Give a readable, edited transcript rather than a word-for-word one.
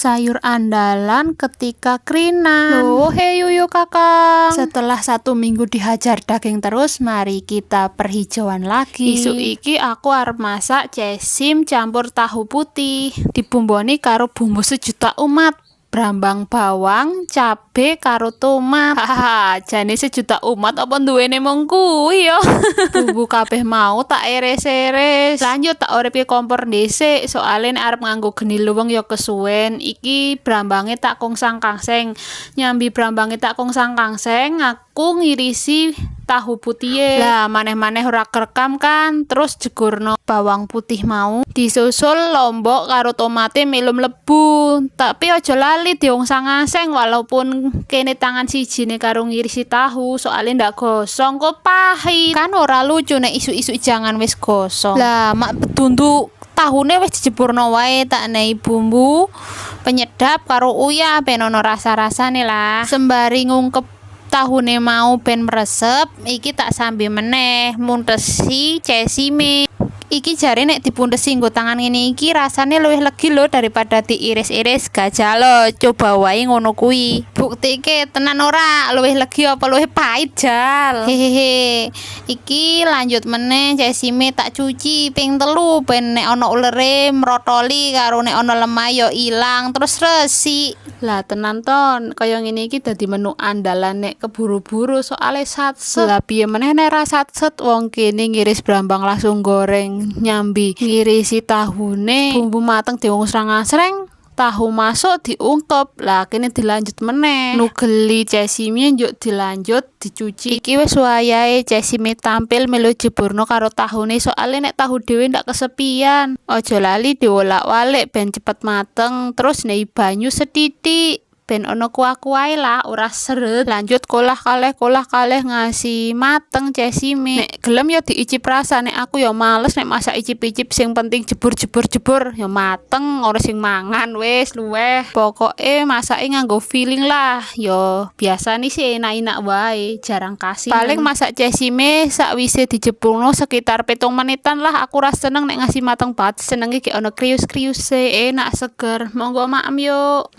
sayur andalan ketika Krinan. Loh, hei Yuyu kakak. Setelah 1 minggu dihajar daging terus, mari kita perhijauan lagi. Isu iki aku arep masak cesim campur tahu putih. Dibumboni karo bumbu sejuta umat. Brambang bawang, cabe karo tomat. Hahaha, jane sejuta umat apa duwene mung kuwi yo. Bumbu kabeh mau tak iris-iris. Lanjut tak uripe kompor dhisik, soalé nek arep nganggo geni luweng yo kesuwen. Iki brambange tak kongsang-kangseng. Nyambi brambange tak kongsang-kangseng, aku ngirisi tahu putih. Lah maneh-maneh ora kerekam kan, terus jegurno bawang putih mau, disusul lombok karo tomate melu mlebu. Tapi aja lali diongsang-aseng walaupun kene tangan sijine karo ngirisi tahu, soalnya ndak gosong kok pahit. Kan ora lucu nek isu-isu jangan wis gosong. Lah mak bedundu tahune wis dijepurno wae, tak nehi bumbu penyedap karo uyah ben ono rasa-rasane lah. Sembari ngungkep tahune mau ben meresep, iki tak sambil meneh muntesi cesime. Iki jare nek dipundhesi nggo tangan ngene iki rasane luwih legi lho daripada diiris-iris. Gajalo, coba wae ngono kuwi. Buktike tenan ora luwih legi apa luwih pahit jal. Hehehe. Iki lanjut meneh cesime tak cuci ping 3 ben nek ana ulere mrotoli karo nek ana lemah yo ilang terus resik. Lah tenan ton, kaya ngene iki dadi menu andalan nek keburu-buru soalé satset. Lah piye meneh nek ra satset, wong kene ngiris brambang langsung goreng. Nyambi ngirisi tahune, bumbu mateng diungsrang-asreng, tahu masuk diungkep. Lah kene dilanjut meneh nugeli cesime njuk dilanjut dicuci. Iki wis wayahe cesime tampil melu jeburno karo tahune, soalé nek tahu dhewe ndak kesepian. Aja lali diolak-walik ben cepet mateng, terus nehi banyu setitik ben ono kuah-kuahe lah, ora seret. Lanjut kolah kaleh ngasi mateng cesime. Nek gelem ya diicip rasa, nek aku ya males nek masak icip-icip, sing penting jebur ya mateng, ora sing mangan wis luweh. Pokoke masake nganggo feeling lah. Yo biasane sih enak-enak wae, jarang kasih. Paling masak cesime sakwise dijepurno sekitar 7 menitan lah. Aku ra seneng nek ngasi mateng banget, senenge ge ono krius-kriuse, enak seger. Monggo maem yuk.